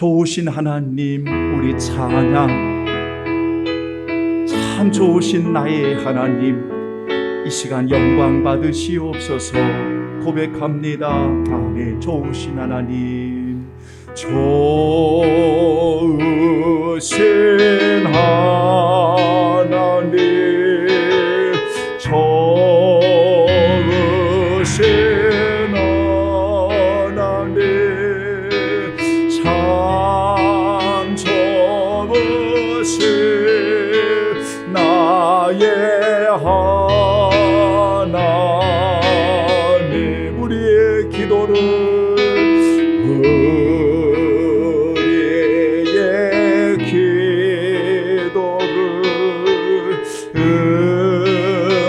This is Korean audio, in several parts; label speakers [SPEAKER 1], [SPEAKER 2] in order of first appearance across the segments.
[SPEAKER 1] 좋으신 하나님, 우리 찬양. 참 좋으신 나의 하나님, 이 시간 영광 받으시옵소서. 고백합니다. 아멘. 좋으신 하나님, 좋으신 하나님, 좋으신 하나님, 참 좋으신 나의 하나님. 우리의 기도를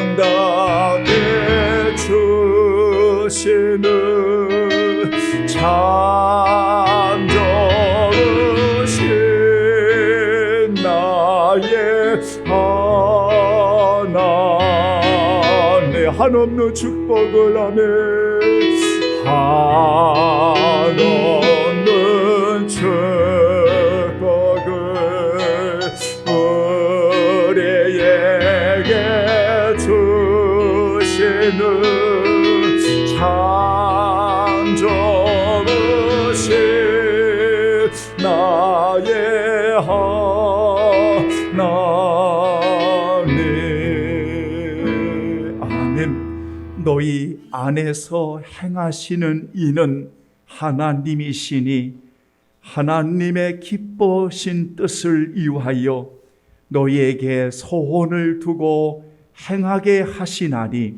[SPEAKER 1] 응답해 주시는 참 좋으신 나의 하나님. 한없는 축복을 하네. 한없는 축복을 우리에게 주시는 참 좋으신 나의 하나님. 아멘. 너희 안에서 행하시는 이는 하나님이시니 하나님의 기뻐하신 뜻을 이유하여 너희에게 소원을 두고 행하게 하시나니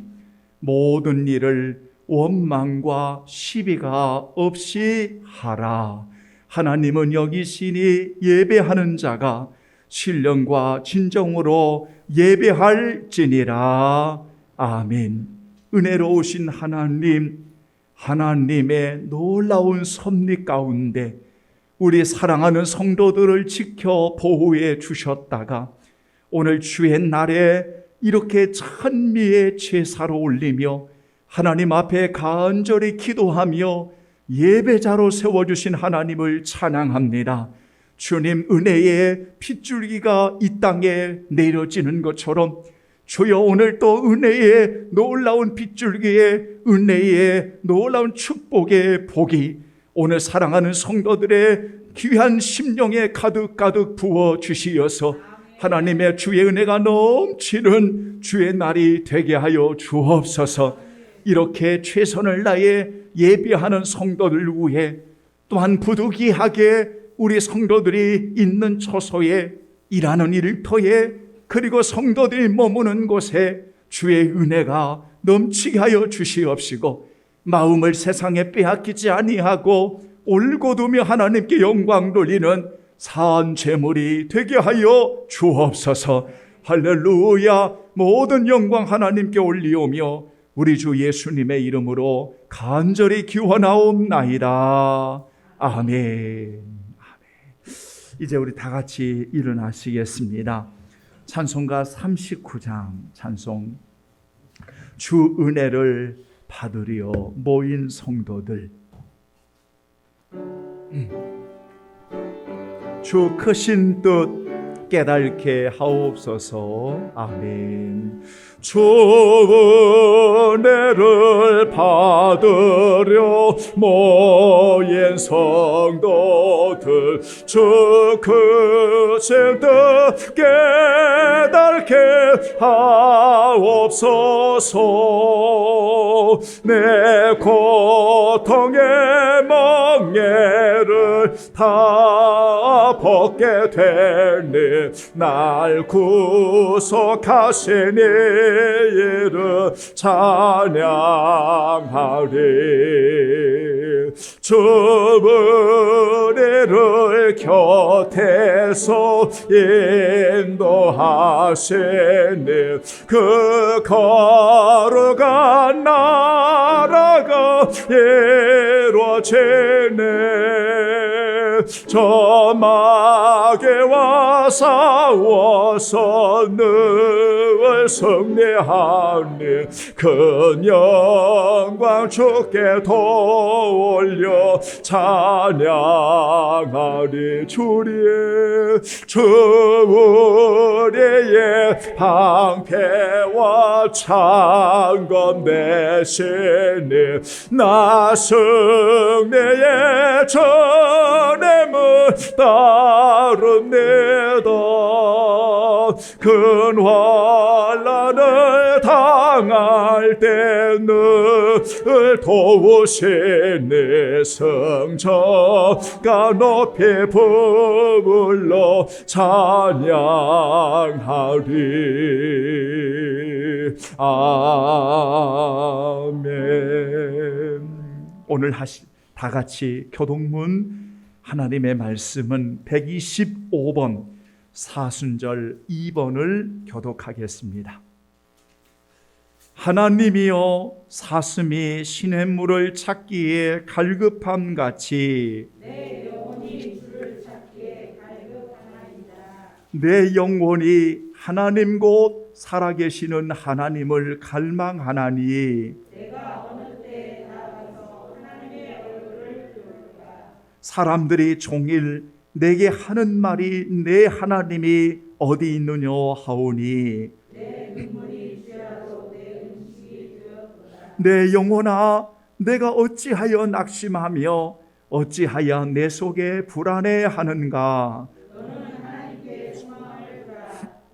[SPEAKER 1] 모든 일을 원망과 시비가 없이 하라. 하나님은 여기시니 예배하는 자가 신령과 진정으로 예배할지니라. 아멘. 은혜로우신 하나님, 하나님의 놀라운 섭리 가운데 우리 사랑하는 성도들을 지켜 보호해 주셨다가 오늘 주의 날에 이렇게 찬미의 제사로 올리며 하나님 앞에 간절히 기도하며 예배자로 세워주신 하나님을 찬양합니다. 주님, 은혜의 핏줄기가 이 땅에 내려지는 것처럼 주여, 오늘 또 은혜의 놀라운 빗줄기에 은혜의 놀라운 축복의 복이 오늘 사랑하는 성도들의 귀한 심령에 가득가득 부어주시어서 하나님의 주의 은혜가 넘치는 주의 날이 되게 하여 주옵소서. 이렇게 최선을 다해 예배하는 성도들 위해 또한 부득이하게 우리 성도들이 있는 처소에 일하는 일터에 그리고 성도들이 머무는 곳에 주의 은혜가 넘치게 하여 주시옵시고 마음을 세상에 빼앗기지 아니하고 올곧으며 하나님께 영광 돌리는 산 제물이 되게 하여 주옵소서. 할렐루야. 모든 영광 하나님께 올리오며 우리 주 예수님의 이름으로 간절히 기원하옵나이다. 아멘. 이제 우리 다 같이 일어나시겠습니다. 찬송가 39장 찬송. 주 은혜를 받으려 모인 성도들. 주 크신 뜻 깨닫게 하옵소서. 아멘. 주 은혜를 받으려 모인 성도들, 주 크신 뜻 깨닫게 하옵소서. 내 고통의 멍에를 다 벗게 되니 날 구속하시니 이를 찬양하리. 주 은혜를 곁에서 인도하시니 그 거룩한 나라가 이루어지네. 주 저마게와 싸워서 늘 승리하니 큰 영광 주께 돌려 찬양하리. 주 우리의 방패와 창검 대신이 나 승리의 전임을 따릅니다. 큰 환난을 당할 때는 도우시니 성전가 높이 부불러 찬양하리. 아멘. 오늘 다 같이 교동문 하나님의 말씀은 125번 사순절 2번을 교독하겠습니다. 하나님이여 사슴이 시냇물을 찾기에 갈급함 같이
[SPEAKER 2] 내 영혼이 주를 찾기에 갈급하나이다.
[SPEAKER 1] 내 영혼이 하나님 곧 살아계시는 하나님을 갈망하나니
[SPEAKER 2] 내가 어느 때에 나아가서 하나님의 얼굴을 볼까.
[SPEAKER 1] 사람들이 종일 내게 하는 말이 내 하나님이 어디 있느냐 하오니
[SPEAKER 2] 내 눈물이 쥐어도 내 음식이 되었구나.
[SPEAKER 1] 내 영혼아 내가 어찌하여 낙심하며 어찌하여 내 속에 불안해하는가.
[SPEAKER 2] 너는 하나님께 소망하리라.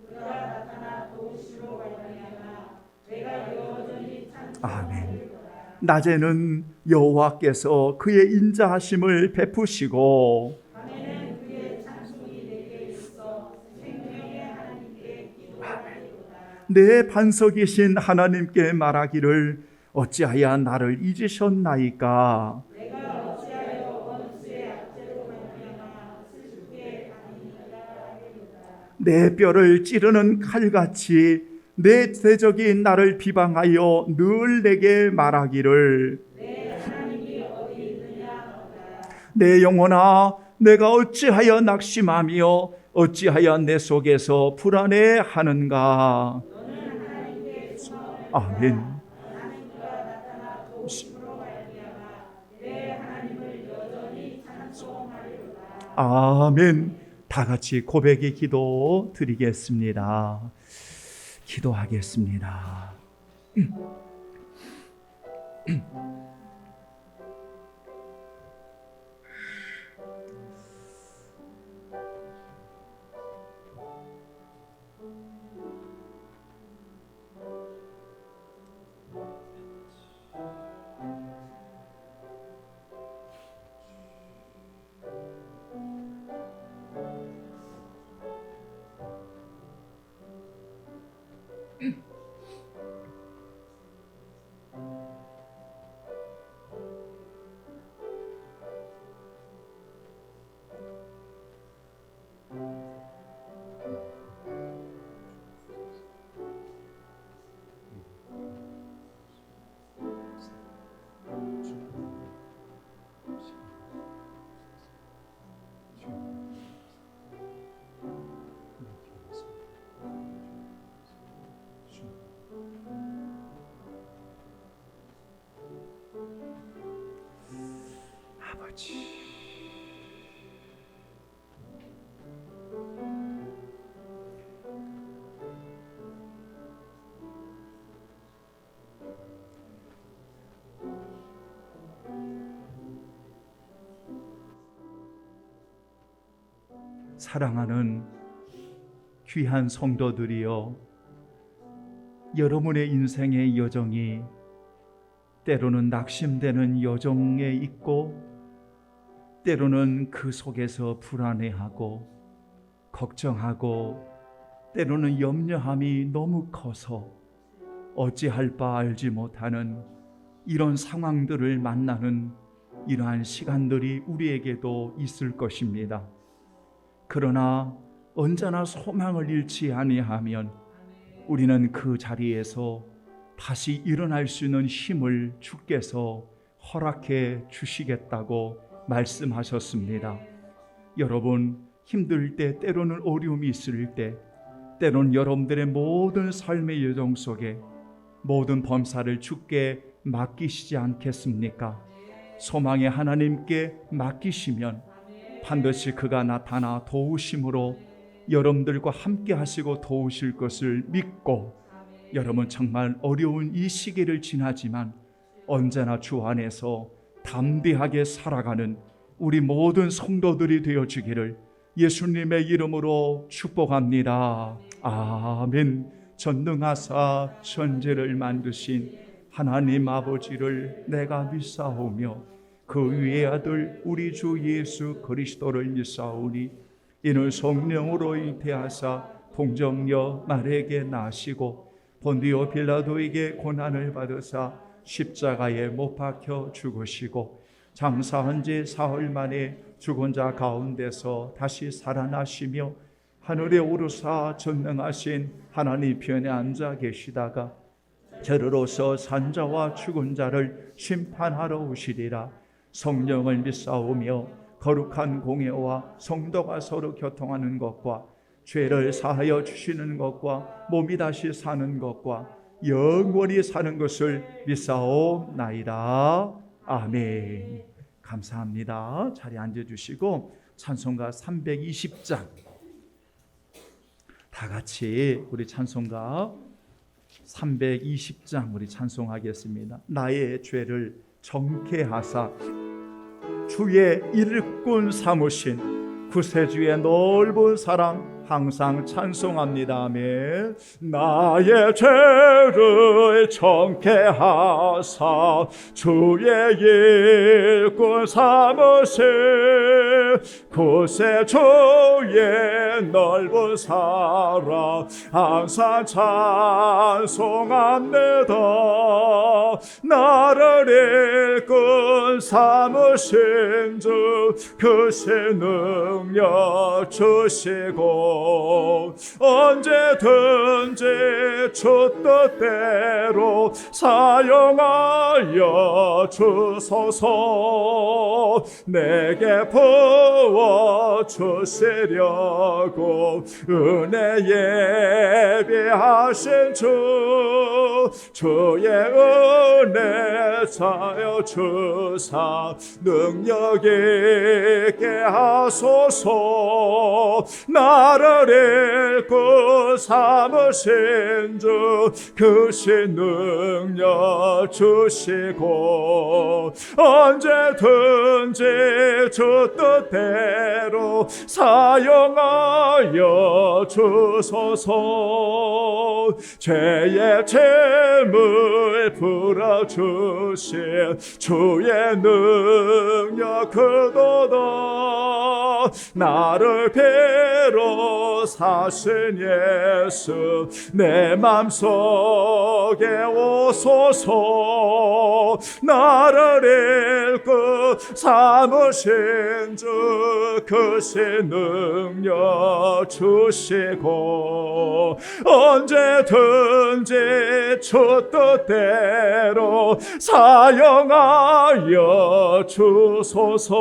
[SPEAKER 2] 그가 나타나 도우시러 말미암아 내가 여전히
[SPEAKER 1] 아멘.
[SPEAKER 2] 찬송하리로다.
[SPEAKER 1] 낮에는 여호와께서 그의 인자하심을 베푸시고
[SPEAKER 2] 밤에는 그의 찬송이 내게 있어 생명의 하나님께 기도하리로다.
[SPEAKER 1] 내 반석이신 하나님께 말하기를 어찌하여 나를 잊으셨나이까.
[SPEAKER 2] 내가 어찌하여 어느 수의 악죄로 말미암아 슬프게 가니이까 하리로다.
[SPEAKER 1] 내 뼈를 찌르는 칼같이 내 대적이 나를 비방하여 늘 내게 말하기를
[SPEAKER 2] 내 하나님이 어디 있느냐 하도다.
[SPEAKER 1] 내 영혼아 내가 어찌하여 낙심하며 어찌하여 내 속에서 불안해하는가.
[SPEAKER 2] 너는 하나님께 소망을
[SPEAKER 1] 아멘.
[SPEAKER 2] 하나님과 나타나 도우심으로 말미암아 내 하나님을 여전히 찬송하리로다.
[SPEAKER 1] 아멘. 다 같이 고백의 기도 드리겠습니다. 기도하겠습니다. 아버지, 사랑하는 귀한 성도들이여, 여러분의 인생의 여정이 때로는 낙심되는 여정에 있고 때로는 그 속에서 불안해하고 걱정하고 때로는 염려함이 너무 커서 어찌할 바 알지 못하는 이런 상황들을 만나는 이러한 시간들이 우리에게도 있을 것입니다. 그러나 언제나 소망을 잃지 아니하면 우리는 그 자리에서 다시 일어날 수 있는 힘을 주께서 허락해 주시겠다고 말씀하셨습니다. 여러분 힘들 때, 때로는 어려움이 있을 때, 때로는 여러분들의 모든 삶의 여정 속에 모든 범사를 주께 맡기시지 않겠습니까? 소망의 하나님께 맡기시면 반드시 그가 나타나 도우심으로 여러분들과 함께 하시고 도우실 것을 믿고, 여러분 정말 어려운 이 시기를 지나지만 언제나 주 안에서 담대하게 살아가는 우리 모든 성도들이 되어주기를 예수님의 이름으로 축복합니다. 아멘. 전능하사 천지를 만드신 하나님 아버지를 내가 믿사오며 그 위의 아들 우리 주 예수 그리스도를 믿사오니 이는 성령으로 잉태하사 동정녀 마리아에게 나시고 본디오 빌라도에게 고난을 받으사 십자가에 못 박혀 죽으시고 장사한 지 사흘 만에 죽은 자 가운데서 다시 살아나시며 하늘에 오르사 전능하신 하나님 편에 앉아 계시다가 저리로서 산자와 죽은 자를 심판하러 오시리라. 성령을 믿사오며 거룩한 공예와 성도가 서로 교통하는 것과 죄를 사하여 주시는 것과 몸이 다시 사는 것과 영원히 사는 것을 믿사옵나이다. 아멘. 감사합니다. 자리에 앉아주시고 찬송가 320장 다 같이 우리 찬송가 320장 우리 찬송하겠습니다. 나의 죄를 정케하사 주의 일꾼 삼으신 구세주의 넓은 사랑 항상 찬송합니다. 아멘. 나의 죄를 정케하사 주의 일꾼 삼으신 구세주의 넓은 사랑 항상 찬송합니다. 나를 일꾼 삼으신 주 그새 능력 주시고 언제든지 주 뜻대로 사용하여 주소서. 내게 부어 주시려고 은혜 예비하신 주의 은혜 사여 주사 능력 있게 하소서. 나를 일꾼 삼으신 주 크신 능력 주시고 언제든지 주 뜻대로 사용하여 주소서. 죄의 죄물 풀어주신 주의 능력 크도다. 나를 배로 사신 예수 내 맘속에 오소서. 나를 일꾼 삼으신 주 크신 능력 주시고 언제든지 주 뜻대로 사용하여 주소서.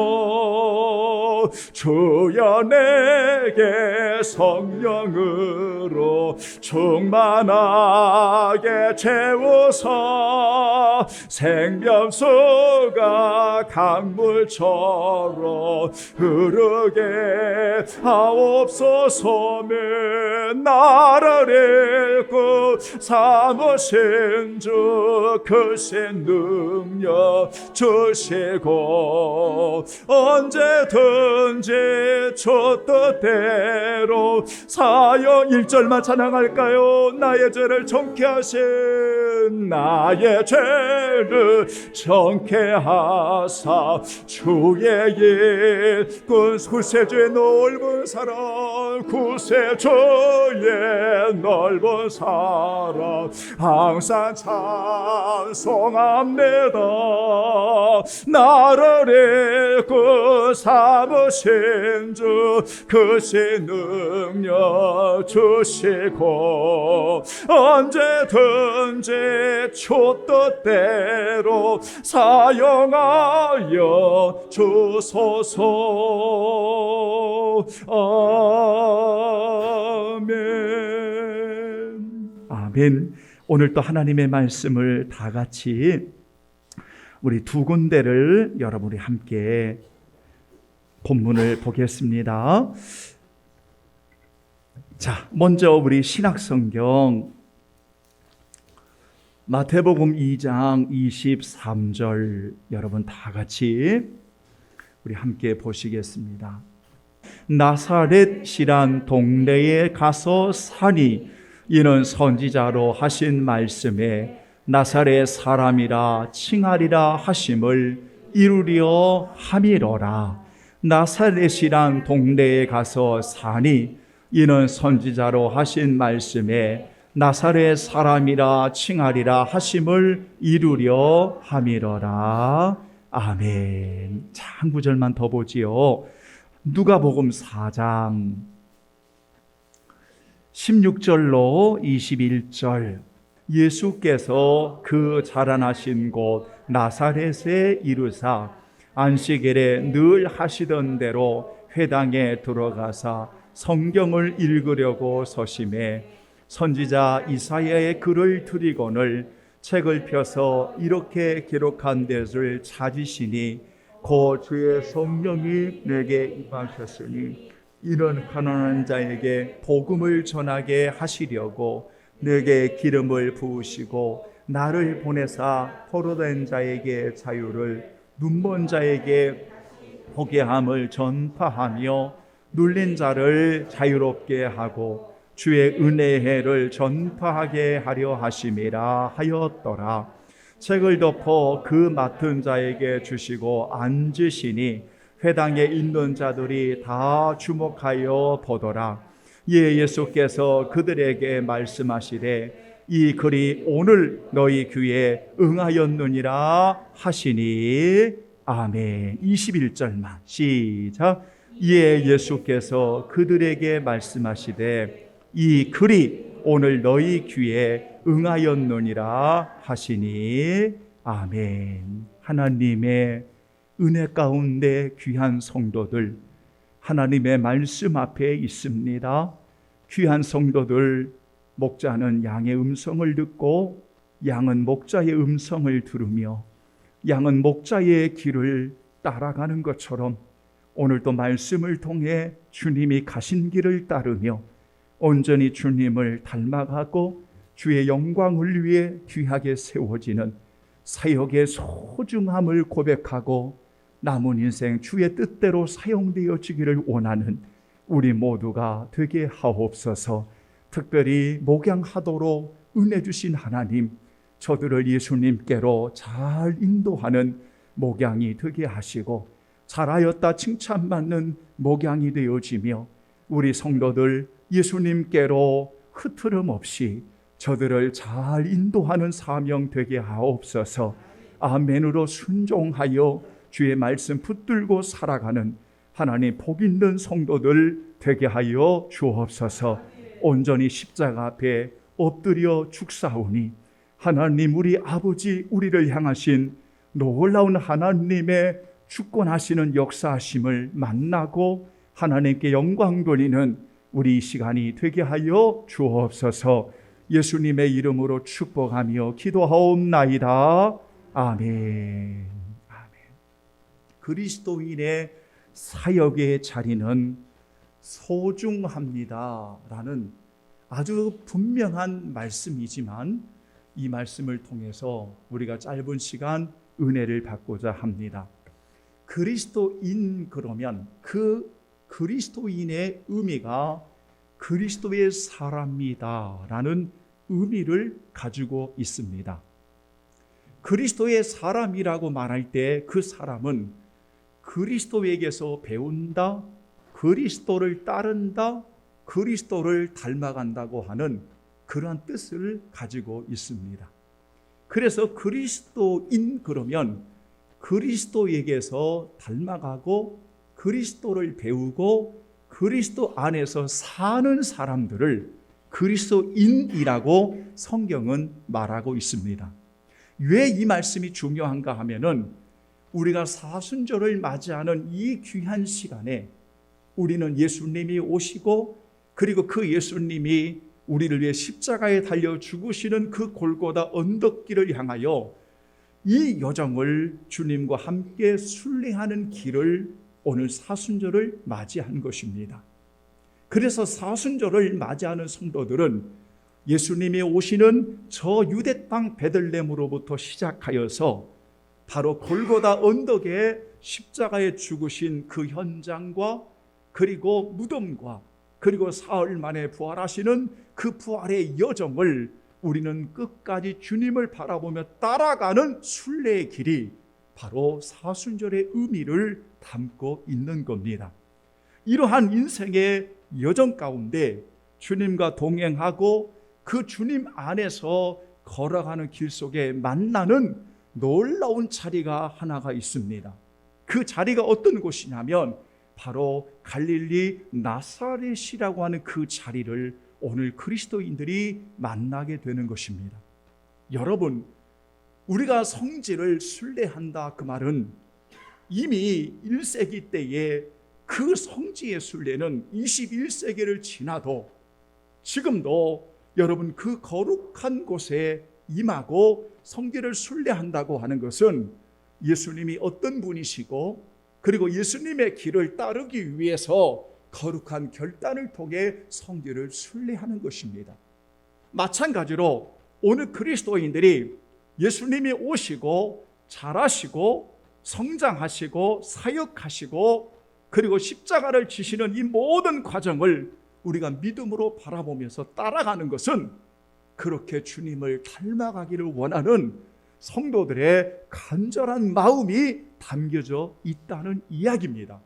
[SPEAKER 1] 주여 내게 성령으로 충만하게 채워서 생명수가 강물처럼 흐르게 하옵소서. 나를 일꾼 삼으신 주 크신 능력 주시고 언제든지 주 뜻대로 사용. 1절만 찬양할까요? 나의 죄를 정케하신 나의 죄를 정케하사 주의 일꾼 구세주의 넓은 사랑 구세주의 넓은 사랑 항상 감사 찬송합니다. 나를 잃고 삼으신 주 크신 능력 주시고 언제든지 주 뜻대로 사용하여 주소서. 아멘. 아멘. 오늘 또 하나님의 말씀을 다 같이 우리 두 군데를 여러분이 함께 본문을 보겠습니다. 자, 먼저 우리 신약성경 마태복음 2장 23절 여러분 다 같이 우리 함께 보시겠습니다. 나사렛이란 동네에 가서 사니 이는 선지자로 하신 말씀에 나사렛 사람이라 칭하리라 하심을 이루려 함이로라. 나사렛이란 동네에 가서 사니 이는 선지자로 하신 말씀에 나사렛 사람이라 칭하리라 하심을 이루려 함이로라. 아멘. 자, 한 구절만 더 보지요. 누가복음 4장 16절로 21절. 예수께서 그 자라나신 곳 나사렛에 이르사 안식일에 늘 하시던 대로 회당에 들어가사 성경을 읽으려고 서심해 선지자 이사야의 글을 들이거늘 책을 펴서 이렇게 기록한 데를 찾으시니 곧 주의 성령이 내게 임하셨으니 이는 가난한 자에게 복음을 전하게 하시려고 내게 기름을 부으시고 나를 보내사 포로된 자에게 자유를 눈먼 자에게 보게 함을 전파하며 눌린 자를 자유롭게 하고 주의 은혜의 해를 전파하게 하려 하심이라 하였더라. 책을 덮어 그 맡은 자에게 주시고 앉으시니 회당에 있는 자들이 다 주목하여 보더라. 이에 예수께서 그들에게 말씀하시되 이 글이 오늘 너희 귀에 응하였느니라 하시니. 아멘. 21절만 시작. 이에 예수께서 그들에게 말씀하시되 이 글이 오늘 너희 귀에 응하였느니라 하시니. 아멘. 하나님의 은혜 가운데 귀한 성도들, 하나님의 말씀 앞에 있습니다. 귀한 성도들, 목자는 양의 음성을 듣고 양은 목자의 음성을 들으며 양은 목자의 길을 따라가는 것처럼 오늘도 말씀을 통해 주님이 가신 길을 따르며 온전히 주님을 닮아가고 주의 영광을 위해 귀하게 세워지는 사역의 소중함을 고백하고 남은 인생 주의 뜻대로 사용되어지기를 원하는 우리 모두가 되게 하옵소서. 특별히 목양하도록 은혜 주신 하나님, 저들을 예수님께로 잘 인도하는 목양이 되게 하시고 잘하였다 칭찬받는 목양이 되어지며 우리 성도들 예수님께로 흐트름 없이 저들을 잘 인도하는 사명 되게 하옵소서. 아멘으로 순종하여 주의 말씀 붙들고 살아가는 하나님 복 있는 성도들 되게 하여 주옵소서. 온전히 십자가 앞에 엎드려 죽사오니 하나님 우리 아버지 우리를 향하신 놀라운 하나님의 주권하시는 역사하심을 만나고 하나님께 영광 돌리는 우리 이 시간이 되게 하여 주옵소서. 예수님의 이름으로 축복하며 기도하옵나이다. 아멘. 아멘. 그리스도인의 사역의 자리는 소중합니다라는 아주 분명한 말씀이지만 이 말씀을 통해서 우리가 짧은 시간 은혜를 받고자 합니다. 그리스도인 그러면 그 그리스도인의 의미가 그리스도의 사람이다라는 의미를 가지고 있습니다. 그리스도의 사람이라고 말할 때 그 사람은 그리스도에게서 배운다, 그리스도를 따른다, 그리스도를 닮아간다고 하는 그러한 뜻을 가지고 있습니다. 그래서 그리스도인 그러면 그리스도에게서 닮아가고 그리스도를 배우고 그리스도 안에서 사는 사람들을 그리스도인이라고 성경은 말하고 있습니다. 왜 이 말씀이 중요한가 하면은 우리가 사순절을 맞이하는 이 귀한 시간에 우리는 예수님이 오시고 그리고 그 예수님이 우리를 위해 십자가에 달려 죽으시는 그 골고다 언덕길을 향하여 이 여정을 주님과 함께 순례하는 길을 오늘 사순절을 맞이한 것입니다. 그래서 사순절을 맞이하는 성도들은 예수님이 오시는 저 유대 땅 베들레헴으로부터 시작하여서 바로 골고다 언덕에 십자가에 죽으신 그 현장과 그리고 무덤과 그리고 사흘 만에 부활하시는 그 부활의 여정을 우리는 끝까지 주님을 바라보며 따라가는 순례의 길이 바로 사순절의 의미를 담고 있는 겁니다. 이러한 인생의 여정 가운데 주님과 동행하고 그 주님 안에서 걸어가는 길 속에 만나는 놀라운 자리가 하나가 있습니다. 그 자리가 어떤 곳이냐면 바로 갈릴리 나사렛이라고 하는 그 자리를 오늘 그리스도인들이 만나게 되는 것입니다. 여러분, 우리가 성지를 순례한다 그 말은 이미 1세기 때에 그 성지의 순례는 21세기를 지나도 지금도 여러분 그 거룩한 곳에 임하고 성지를 순례한다고 하는 것은 예수님이 어떤 분이시고 그리고 예수님의 길을 따르기 위해서 거룩한 결단을 통해 성지를 순례하는 것입니다. 마찬가지로 오늘 그리스도인들이 예수님이 오시고 자라시고 성장하시고 사역하시고 그리고 십자가를 지시는 이 모든 과정을 우리가 믿음으로 바라보면서 따라가는 것은 그렇게 주님을 닮아가기를 원하는 성도들의 간절한 마음이 담겨져 있다는 이야기입니다.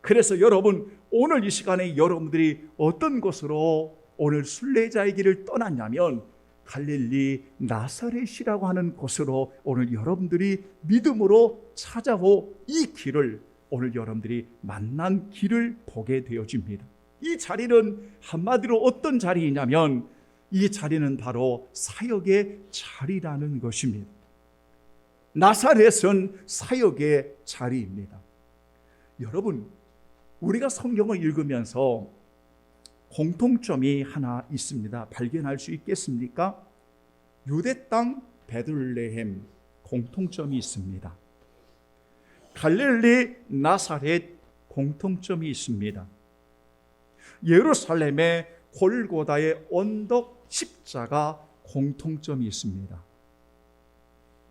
[SPEAKER 1] 그래서 여러분, 오늘 이 시간에 여러분들이 어떤 곳으로 오늘 순례자의 길을 떠났냐면 갈릴리 나사렛이라고 하는 곳으로 오늘 여러분들이 믿음으로 찾아오 이 길을 오늘 여러분들이 만난 길을 보게 되어집니다. 이 자리는 한마디로 어떤 자리이냐면 이 자리는 바로 사역의 자리라는 것입니다. 나사렛은 사역의 자리입니다. 여러분, 우리가 성경을 읽으면서 공통점이 하나 있습니다. 발견할 수 있겠습니까? 유대 땅 베들레헴 공통점이 있습니다. 갈릴리 나사렛 공통점이 있습니다. 예루살렘의 골고다의 언덕 십자가 공통점이 있습니다.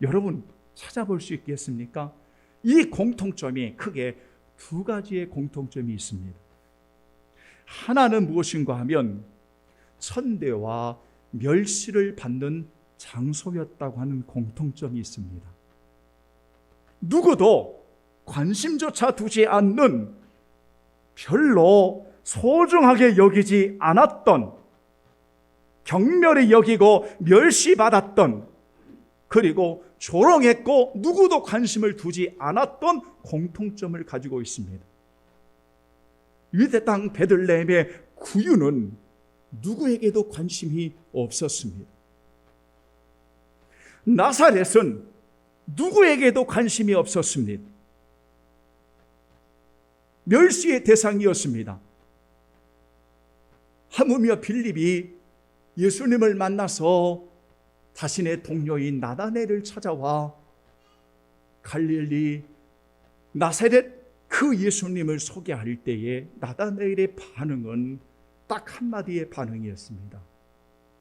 [SPEAKER 1] 여러분 찾아볼 수 있겠습니까? 이 공통점이 크게 두 가지의 공통점이 있습니다. 하나는 무엇인가 하면 천대와 멸시를 받는 장소였다고 하는 공통점이 있습니다. 누구도 관심조차 두지 않는, 별로 소중하게 여기지 않았던, 경멸히 여기고 멸시받았던, 그리고 조롱했고 누구도 관심을 두지 않았던 공통점을 가지고 있습니다. 유대 땅 베들레헴의 구유는 누구에게도 관심이 없었습니다. 나사렛은 누구에게도 관심이 없었습니다. 멸시의 대상이었습니다. 하물며 빌립이 예수님을 만나서 자신의 동료인 나다넬을 찾아와 갈릴리 나사렛 그 예수님을 소개할 때에 나다넬의 반응은 딱 한마디의 반응이었습니다.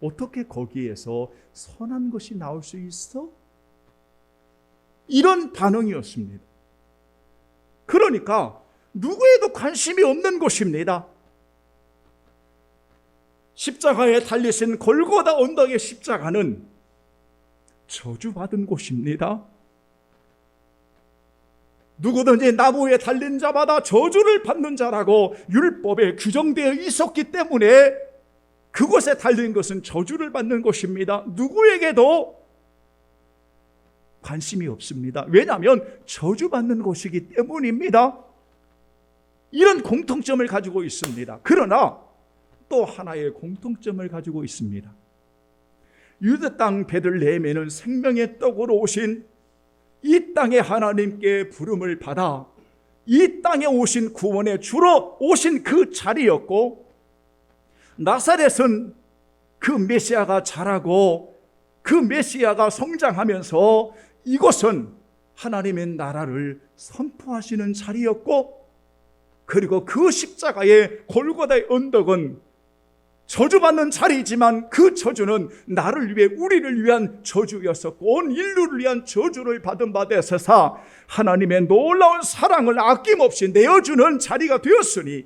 [SPEAKER 1] 어떻게 거기에서 선한 것이 나올 수 있어? 이런 반응이었습니다. 그러니까 누구에도 관심이 없는 곳입니다. 십자가에 달리신 골고다 언덕의 십자가는 저주받은 곳입니다. 누구든지 나무에 달린 자마다 저주를 받는 자라고 율법에 규정되어 있었기 때문에 그곳에 달린 것은 저주를 받는 곳입니다. 누구에게도 관심이 없습니다. 왜냐하면 저주받는 곳이기 때문입니다. 이런 공통점을 가지고 있습니다. 그러나 또 하나의 공통점을 가지고 있습니다. 유대 땅 베들레헴에는 생명의 떡으로 오신 이 땅의 하나님께 부름을 받아 이 땅에 오신 구원의 주로 오신 그 자리였고, 나사렛은 그 메시아가 자라고 그 메시아가 성장하면서 이곳은 하나님의 나라를 선포하시는 자리였고, 그리고 그 십자가의 골고다의 언덕은 저주받는 자리이지만 그 저주는 나를 위해, 우리를 위한 저주였었고 온 인류를 위한 저주를 받은 바 되어서 하나님의 놀라운 사랑을 아낌없이 내어주는 자리가 되었으니,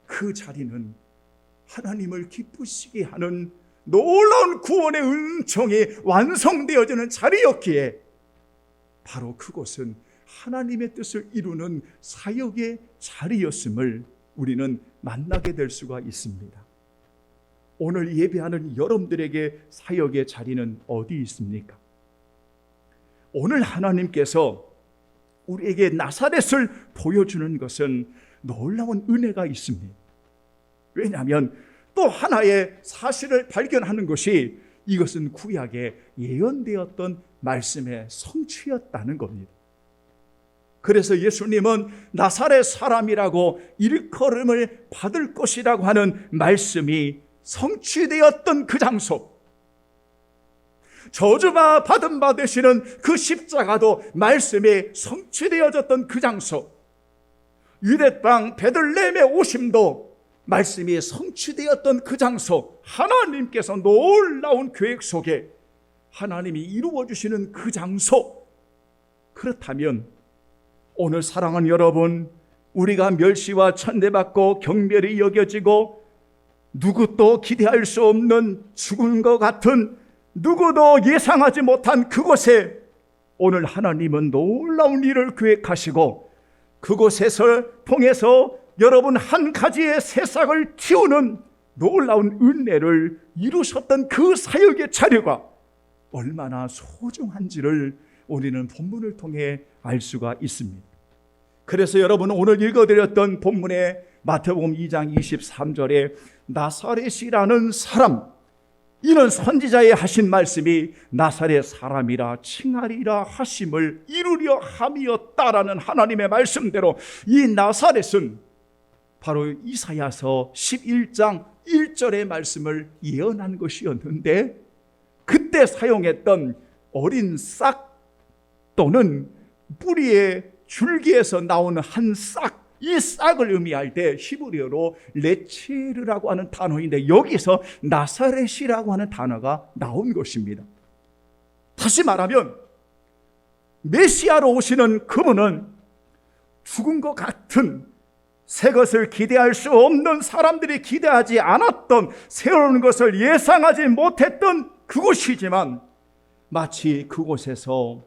[SPEAKER 1] 그 자리는 하나님을 기쁘시게 하는 놀라운 구원의 은총이 완성되어지는 자리였기에 바로 그곳은 하나님의 뜻을 이루는 사역의 자리였음을 우리는 만나게 될 수가 있습니다. 오늘 예배하는 여러분들에게 사역의 자리는 어디 있습니까? 오늘 하나님께서 우리에게 나사렛을 보여주는 것은 놀라운 은혜가 있습니다. 왜냐하면 또 하나의 사실을 발견하는 것이, 이것은 구약에 예언되었던 말씀의 성취였다는 겁니다. 그래서 예수님은 나사렛 사람이라고 일컬음을 받을 것이라고 하는 말씀이 성취되었던 그 장소, 저주받은 바 되시는 그 십자가도 말씀이 성취되어졌던 그 장소, 유대 땅 베들레헴의 오심도 말씀이 성취되었던 그 장소, 하나님께서 놀라운 계획 속에 하나님이 이루어 주시는 그 장소. 그렇다면 오늘 사랑하는 여러분, 우리가 멸시와 천대받고 경멸이 여겨지고 누구도 기대할 수 없는 죽은 것 같은, 누구도 예상하지 못한 그곳에 오늘 하나님은 놀라운 일을 계획하시고, 그곳에서 통해서 여러분 한 가지의 새싹을 틔우는 놀라운 은혜를 이루셨던 그 사역의 자료가 얼마나 소중한지를 우리는 본문을 통해 알 수가 있습니다. 그래서 여러분, 오늘 읽어드렸던 본문의 마태복음 2장 23절에 나사렛이라는 사람, 이는 선지자의 하신 말씀이 나사렛 사람이라 칭하리라 하심을 이루려 함이었다라는 하나님의 말씀대로 이 나사렛은 바로 이사야서 11장 1절의 말씀을 예언한 것이었는데, 그때 사용했던 어린 싹 또는 뿌리의 줄기에서 나오는 한 싹, 이 싹을 의미할 때 히브리어로 레체르라고 하는 단어인데, 여기서 나사렛이라고 하는 단어가 나온 것입니다. 다시 말하면 메시아로 오시는 그분은 죽은 것 같은, 새 것을 기대할 수 없는, 사람들이 기대하지 않았던, 새로운 것을 예상하지 못했던 그곳이지만, 마치 그곳에서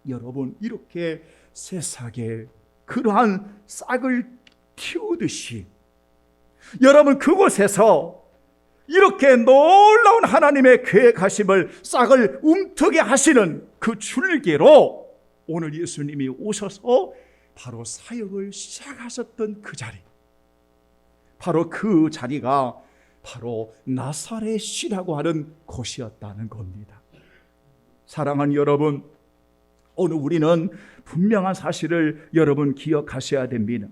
[SPEAKER 1] 여러분 이렇게 새싹에 그러한 싹을 틔우듯이, 여러분 그곳에서 이렇게 놀라운 하나님의 계획하심을 싹을 움트게 하시는 그 줄기로 오늘 예수님이 오셔서 바로 사역을 시작하셨던 그 자리, 바로 그 자리가 바로 나사렛이라고 하는 곳이었다는 겁니다. 사랑하는 여러분, 오늘 우리는 분명한 사실을 여러분 기억하셔야 됩니다.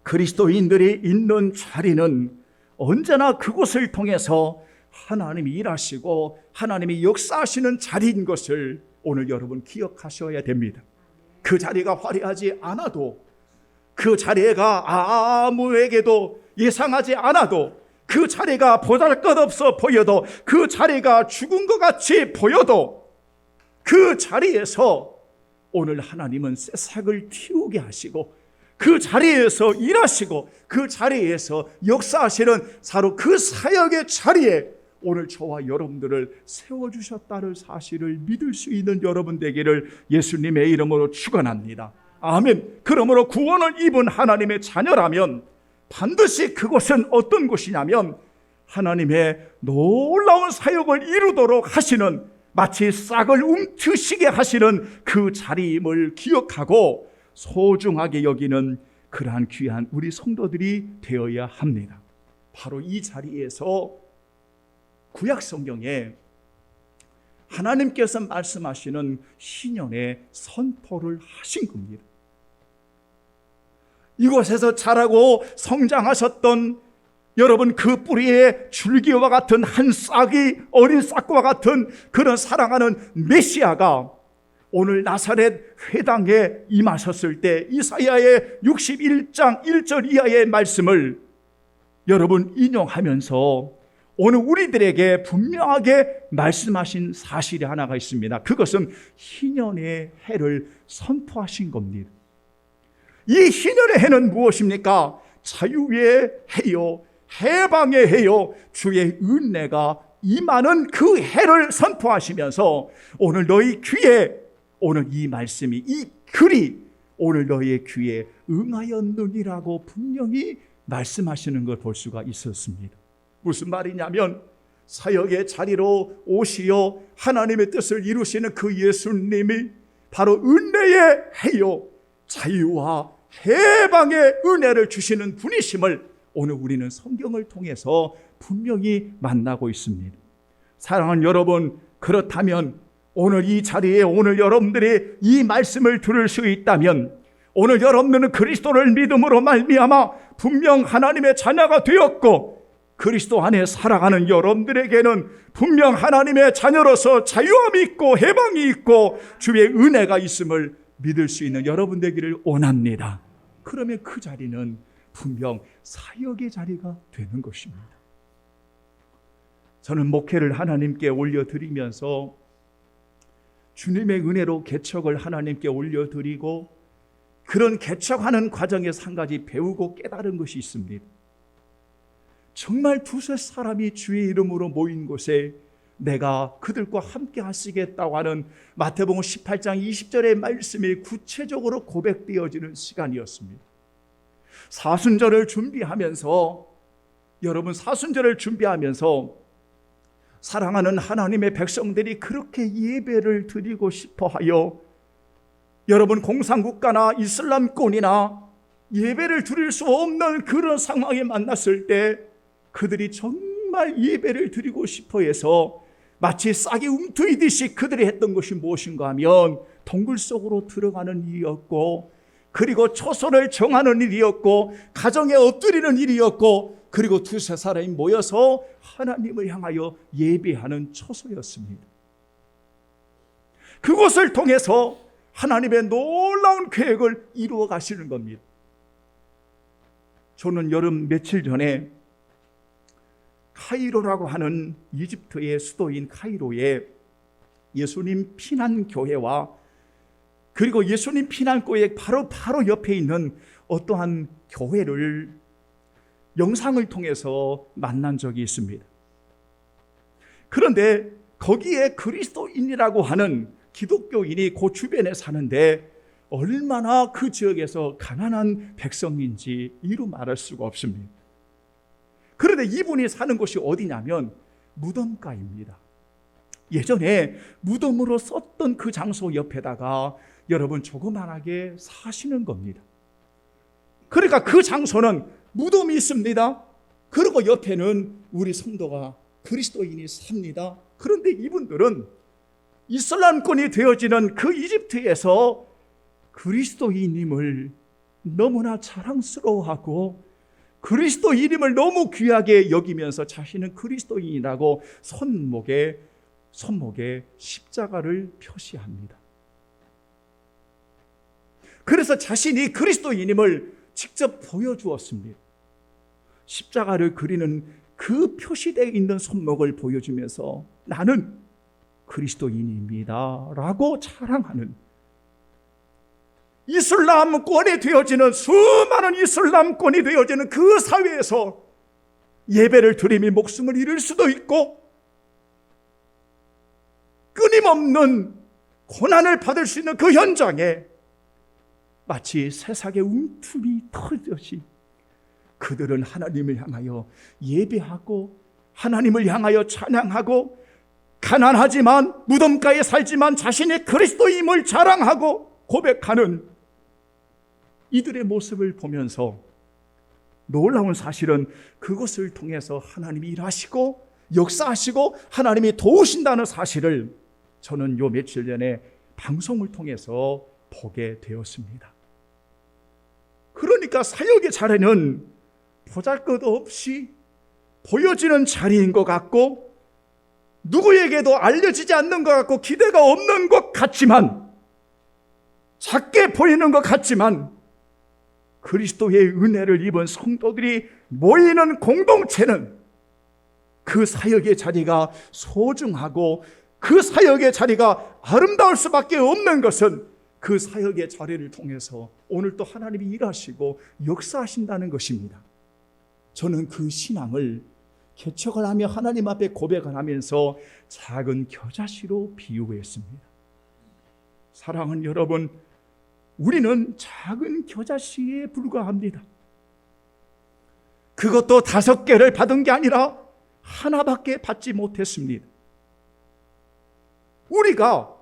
[SPEAKER 1] 그리스도인들이 있는 자리는 언제나 그곳을 통해서 하나님이 일하시고 하나님이 역사하시는 자리인 것을 오늘 여러분 기억하셔야 됩니다. 그 자리가 화려하지 않아도, 그 자리가 아무에게도 예상하지 않아도, 그 자리가 보잘것없어 보여도, 그 자리가 죽은 것 같이 보여도, 그 자리에서 오늘 하나님은 새싹을 틔우게 하시고, 그 자리에서 일하시고, 그 자리에서 역사하시는 바로 그 사역의 자리에 오늘 저와 여러분들을 세워주셨다는 사실을 믿을 수 있는 여러분 되기를 예수님의 이름으로 축원합니다. 아멘. 그러므로 구원을 입은 하나님의 자녀라면 반드시 그곳은 어떤 곳이냐면 하나님의 놀라운 사역을 이루도록 하시는 마치 싹을 움트시게 하시는 그 자리임을 기억하고 소중하게 여기는 그러한 귀한 우리 성도들이 되어야 합니다. 바로 이 자리에서 구약 성경에 하나님께서 말씀하시는 신년의 선포를 하신 겁니다. 이곳에서 자라고 성장하셨던 여러분, 그 뿌리에 줄기와 같은 한 싹이 어린 싹과 같은 그런 사랑하는 메시아가 오늘 나사렛 회당에 임하셨을 때 이사야의 61장 1절 이하의 말씀을 여러분 인용하면서 오늘 우리들에게 분명하게 말씀하신 사실이 하나가 있습니다. 그것은 희년의 해를 선포하신 겁니다. 이 희년의 해는 무엇입니까? 자유의 해요, 해방의 해요, 주의 은혜가 임하는 그 해를 선포하시면서 오늘 너희 귀에, 오늘 이 말씀이, 이 글이 오늘 너희의 귀에 응하였느니라고 분명히 말씀하시는 걸 볼 수가 있었습니다. 무슨 말이냐면 사역의 자리로 오시어 하나님의 뜻을 이루시는 그 예수님이 바로 은혜의 해요, 자유와 해방의 은혜를 주시는 분이심을 오늘 우리는 성경을 통해서 분명히 만나고 있습니다. 사랑하는 여러분, 그렇다면 오늘 이 자리에 오늘 여러분들이 이 말씀을 들을 수 있다면 오늘 여러분들은 그리스도를 믿음으로 말미암아 분명 하나님의 자녀가 되었고 그리스도 안에 살아가는 여러분들에게는 분명 하나님의 자녀로서 자유함이 있고 해방이 있고 주의 은혜가 있음을 믿을 수 있는 여러분 되기를 원합니다. 그러면 그 자리는 분명 사역의 자리가 되는 것입니다. 저는 목회를 하나님께 올려드리면서 주님의 은혜로 개척을 하나님께 올려드리고 그런 개척하는 과정에서 한 가지 배우고 깨달은 것이 있습니다. 정말 두세 사람이 주의 이름으로 모인 곳에 내가 그들과 함께 하시겠다고 하는 마태복음 18장 20절의 말씀이 구체적으로 고백되어지는 시간이었습니다. 사순절을 준비하면서 여러분, 사순절을 준비하면서 사랑하는 하나님의 백성들이 그렇게 예배를 드리고 싶어 하여 여러분, 공산국가나 이슬람권이나 예배를 드릴 수 없는 그런 상황에 만났을 때 그들이 정말 예배를 드리고 싶어 해서 마치 싹이 움트이듯이 그들이 했던 것이 무엇인가 하면 동굴 속으로 들어가는 일이었고, 그리고 초소를 정하는 일이었고, 가정에 엎드리는 일이었고, 그리고 두세 사람이 모여서 하나님을 향하여 예배하는 초소였습니다. 그것을 통해서 하나님의 놀라운 계획을 이루어 가시는 겁니다. 저는 여름 며칠 전에 카이로라고 하는 이집트의 수도인 카이로에 예수님 피난교회와 그리고 예수님 피난교회 바로 옆에 있는 어떠한 교회를 영상을 통해서 만난 적이 있습니다. 그런데 거기에 그리스도인이라고 하는 기독교인이 그 주변에 사는데 얼마나 그 지역에서 가난한 백성인지 이루 말할 수가 없습니다. 그런데 이분이 사는 곳이 어디냐면 무덤가입니다. 예전에 무덤으로 썼던 그 장소 옆에다가 여러분 조그만하게 사시는 겁니다. 그러니까 그 장소는 무덤이 있습니다. 그리고 옆에는 우리 성도가 그리스도인이 삽니다. 그런데 이분들은 이슬람권이 되어지는 그 이집트에서 그리스도인임을 너무나 자랑스러워하고 그리스도인임을 너무 귀하게 여기면서 자신은 그리스도인이라고 손목에 십자가를 표시합니다. 그래서 자신이 그리스도인임을 직접 보여주었습니다. 십자가를 그리는 그 표시되어 있는 손목을 보여주면서 나는 그리스도인입니다 라고 자랑하는, 이슬람권이 되어지는 수많은 이슬람권이 되어지는 그 사회에서 예배를 드리며 목숨을 잃을 수도 있고 끊임없는 고난을 받을 수 있는 그 현장에 마치 새싹의 움틈이 터지듯이 그들은 하나님을 향하여 예배하고 하나님을 향하여 찬양하고 가난하지만 무덤가에 살지만 자신의 그리스도임을 자랑하고 고백하는 이들의 모습을 보면서 놀라운 사실은 그것을 통해서 하나님이 일하시고 역사하시고 하나님이 도우신다는 사실을 저는 요 며칠 전에 방송을 통해서 보게 되었습니다. 그러니까 사역의 자리는 보잘것없이 보여지는 자리인 것 같고 누구에게도 알려지지 않는 것 같고 기대가 없는 것 같지만 작게 보이는 것 같지만 그리스도의 은혜를 입은 성도들이 모이는 공동체는 그 사역의 자리가 소중하고 그 사역의 자리가 아름다울 수밖에 없는 것은 그 사역의 자리를 통해서 오늘 또 하나님이 일하시고 역사하신다는 것입니다. 저는 그 신앙을 개척을 하며 하나님 앞에 고백을 하면서 작은 겨자씨로 비유했습니다. 사랑하는 여러분, 우리는 작은 겨자씨에 불과합니다. 그것도 5개를 받은 게 아니라 하나밖에 받지 못했습니다. 우리가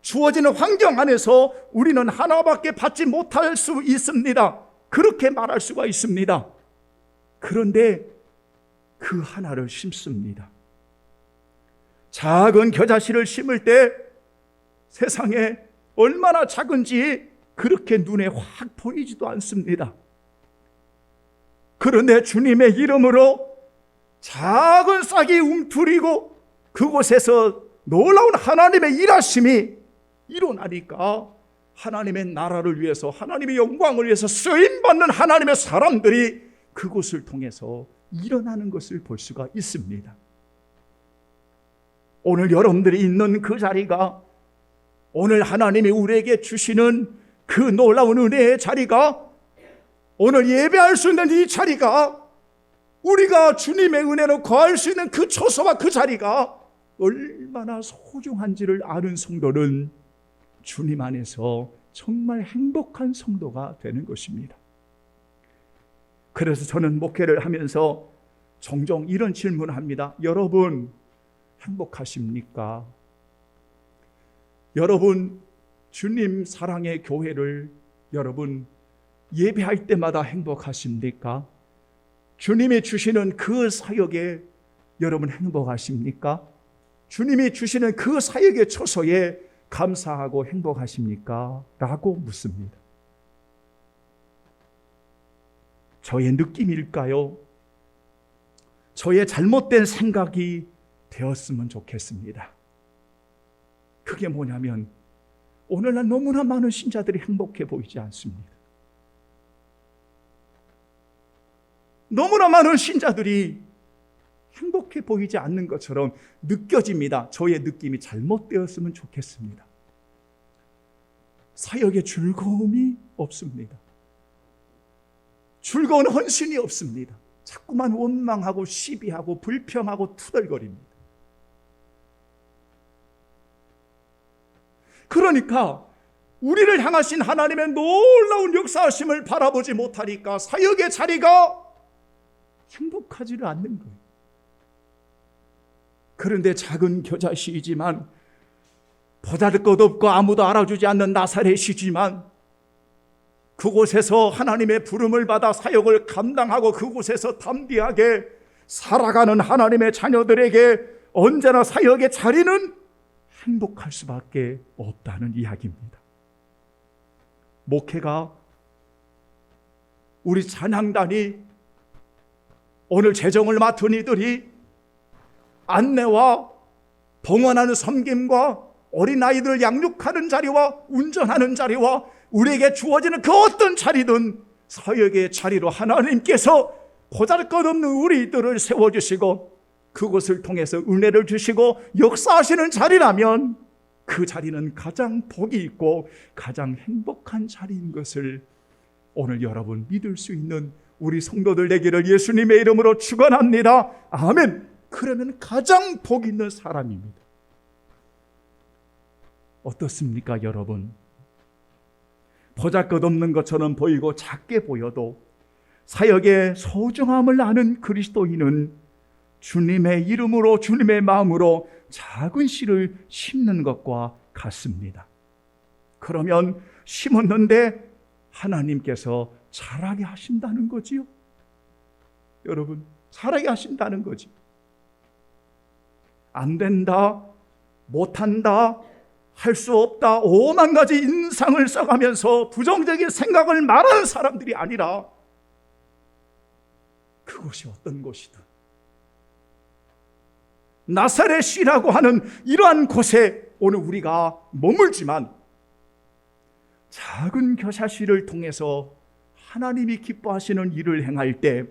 [SPEAKER 1] 주어지는 환경 안에서 우리는 하나밖에 받지 못할 수 있습니다. 그렇게 말할 수가 있습니다. 그런데 그 하나를 심습니다. 작은 겨자씨를 심을 때 세상에 얼마나 작은지 그렇게 눈에 확 보이지도 않습니다. 그런데 주님의 이름으로 작은 싹이 움트리고 그곳에서 놀라운 하나님의 일하심이 일어나니까 하나님의 나라를 위해서 하나님의 영광을 위해서 쓰임받는 하나님의 사람들이 그곳을 통해서 일어나는 것을 볼 수가 있습니다. 오늘 여러분들이 있는 그 자리가 오늘 하나님이 우리에게 주시는 그 놀라운 은혜의 자리가 오늘 예배할 수 있는 이 자리가 우리가 주님의 은혜로 거할 수 있는 그 처소와 그 자리가 얼마나 소중한지를 아는 성도는 주님 안에서 정말 행복한 성도가 되는 것입니다. 그래서 저는 목회를 하면서 종종 이런 질문을 합니다. 여러분 행복하십니까? 여러분 주님 사랑의 교회를 여러분 예배할 때마다 행복하십니까? 주님이 주시는 그 사역에 여러분 행복하십니까? 주님이 주시는 그 사역의 처소에 감사하고 행복하십니까? 라고 묻습니다. 저의 느낌일까요? 저의 잘못된 생각이 되었으면 좋겠습니다. 그게 뭐냐면 오늘날 너무나 많은 신자들이 행복해 보이지 않습니다. 너무나 많은 신자들이 행복해 보이지 않는 것처럼 느껴집니다. 저의 느낌이 잘못되었으면 좋겠습니다. 사역에 즐거움이 없습니다. 즐거운 헌신이 없습니다. 자꾸만 원망하고 시비하고 불평하고 투덜거립니다. 그러니까 우리를 향하신 하나님의 놀라운 역사하심을 바라보지 못하니까 사역의 자리가 행복하지를 않는 거예요. 그런데 작은 겨자씨이지만 보잘것없고 아무도 알아주지 않는 나사렛이지만 그곳에서 하나님의 부름을 받아 사역을 감당하고 그곳에서 담대하게 살아가는 하나님의 자녀들에게 언제나 사역의 자리는 행복할 수밖에 없다는 이야기입니다. 목회가 우리 찬양단이 오늘 재정을 맡은 이들이 안내와 봉헌하는 섬김과 어린아이들을 양육하는 자리와 운전하는 자리와 우리에게 주어지는 그 어떤 자리든 사역의 자리로 하나님께서 보잘것없는 우리들을 세워주시고 그것을 통해서 은혜를 주시고 역사하시는 자리라면 그 자리는 가장 복이 있고 가장 행복한 자리인 것을 오늘 여러분 믿을 수 있는 우리 성도들 되기를 예수님의 이름으로 축원합니다. 아멘. 그러면 가장 복 있는 사람입니다. 어떻습니까, 여러분? 보잘것없는 것처럼 보이고 작게 보여도 사역의 소중함을 아는 그리스도인은 주님의 이름으로 주님의 마음으로 작은 씨를 심는 것과 같습니다. 그러면 심었는데 하나님께서 자라게 하신다는 거지요. 여러분, 자라게 하신다는 거지. 안 된다, 못한다, 할 수 없다, 오만 가지 인상을 써가면서 부정적인 생각을 말하는 사람들이 아니라 그것이 어떤 곳이든 나사렛이라고 하는 이러한 곳에 오늘 우리가 머물지만 작은 겨자씨를 통해서 하나님이 기뻐하시는 일을 행할 때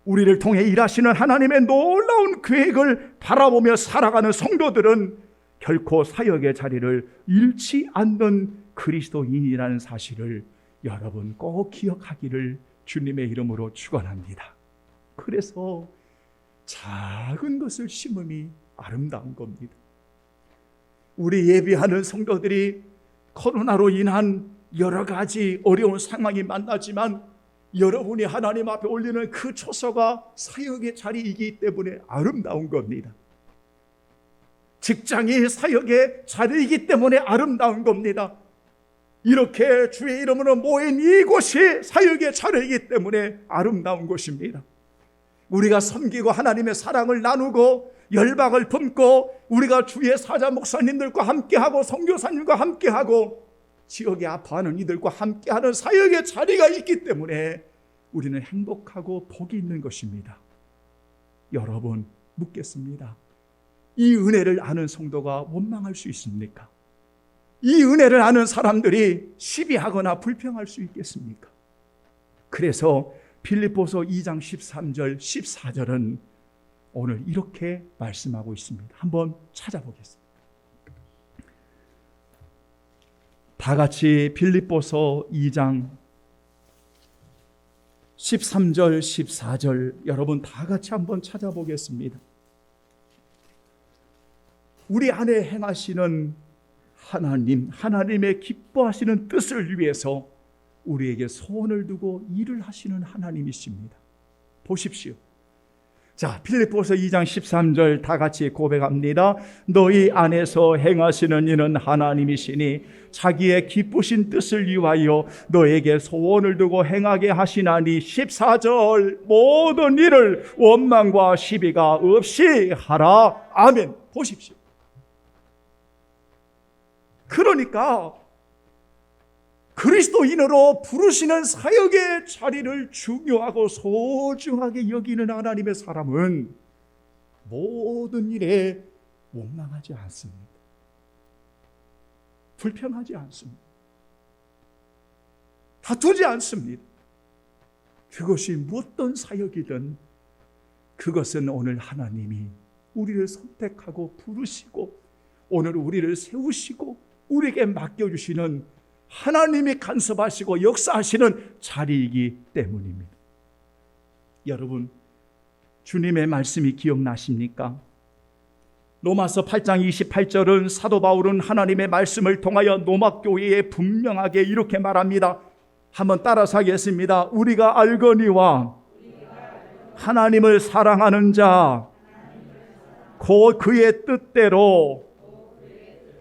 [SPEAKER 1] 우리를 통해 일하시는 하나님의 놀라운 계획을 바라보며 살아가는 성도들은 결코 사역의 자리를 잃지 않는 그리스도인이라는 사실을 여러분 꼭 기억하기를 주님의 이름으로 축원합니다. 그래서 작은 것을 심음이 아름다운 겁니다. 우리 예비하는 성도들이 코로나로 인한 여러 가지 어려운 상황이 만나지만 여러분이 하나님 앞에 올리는 그 초소가 사역의 자리이기 때문에 아름다운 겁니다. 직장이 사역의 자리이기 때문에 아름다운 겁니다. 이렇게 주의 이름으로 모인 이곳이 사역의 자리이기 때문에 아름다운 곳입니다. 우리가 섬기고 하나님의 사랑을 나누고 열방을 품고 우리가 주의 사자 목사님들과 함께하고 선교사님과 함께하고 지역에 아파하는 이들과 함께하는 사역의 자리가 있기 때문에 우리는 행복하고 복이 있는 것입니다. 여러분, 묻겠습니다. 이 은혜를 아는 성도가 원망할 수 있습니까? 이 은혜를 아는 사람들이 시비하거나 불평할 수 있겠습니까? 그래서 빌립보서 2장 13절 14절은 오늘 이렇게 말씀하고 있습니다. 한번 찾아보겠습니다. 다 같이 빌립보서 2장 13절 14절 여러분 다 같이 한번 찾아보겠습니다. 우리 안에 행하시는 하나님, 하나님의 기뻐하시는 뜻을 위해서 우리에게 소원을 두고 일을 하시는 하나님이십니다. 보십시오. 자, 빌립보서 2장 13절 다 같이 고백합니다. 너희 안에서 행하시는 이는 하나님이시니 자기의 기쁘신 뜻을 위하여 너에게 소원을 두고 행하게 하시나니 14절 모든 일을 원망과 시비가 없이 하라. 아멘. 보십시오. 그러니까 그리스도인으로 부르시는 사역의 자리를 중요하고 소중하게 여기는 하나님의 사람은 모든 일에 원망하지 않습니다. 불평하지 않습니다. 다투지 않습니다. 그것이 어떤 사역이든 그것은 오늘 하나님이 우리를 선택하고 부르시고 오늘 우리를 세우시고 우리에게 맡겨주시는 하나님이 간섭하시고 역사하시는 자리이기 때문입니다. 여러분, 주님의 말씀이 기억나십니까? 로마서 8장 28절은 사도 바울은 하나님의 말씀을 통하여 로마교회에 분명하게 이렇게 말합니다. 한번 따라서 하겠습니다. 우리가 알거니와 하나님을 사랑하는 자 곧 그의 뜻대로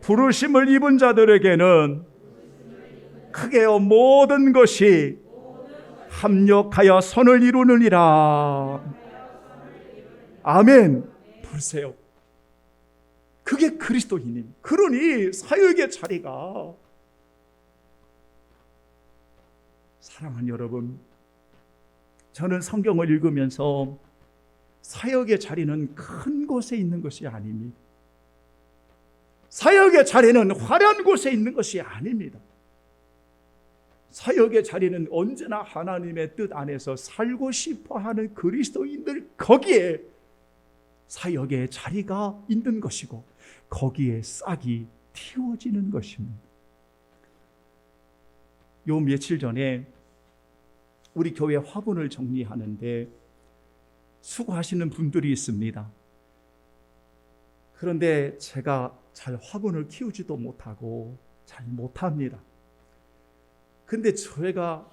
[SPEAKER 1] 부르심을 입은 자들에게는 크게요 모든 것이 합력하여 선을 이루느니라. 아멘. 보세요. 그게 그리스도인입니다. 그러니 사역의 자리가, 사랑하는 여러분, 저는 성경을 읽으면서 사역의 자리는 큰 곳에 있는 것이 아닙니다. 사역의 자리는 화려한 곳에 있는 것이 아닙니다. 사역의 자리는 언제나 하나님의 뜻 안에서 살고 싶어하는 그리스도인들, 거기에 사역의 자리가 있는 것이고 거기에 싹이 틔워지는 것입니다. 요 며칠 전에 우리 교회 화분을 정리하는데 수고하시는 분들이 있습니다. 그런데 제가 잘 화분을 키우지도 못하고 잘 못합니다. 근데 저희가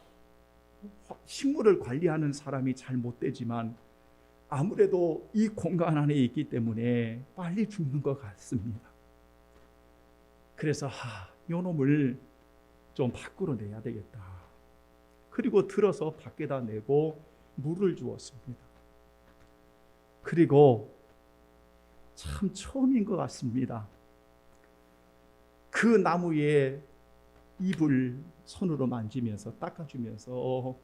[SPEAKER 1] 식물을 관리하는 사람이 잘 못되지만 아무래도 이 공간 안에 있기 때문에 빨리 죽는 것 같습니다. 그래서 요 놈을 좀 밖으로 내야 되겠다. 그리고 들어서 밖에다 내고 물을 주었습니다. 그리고 참 처음인 것 같습니다. 그 나무에 잎을 손으로 만지면서 닦아주면서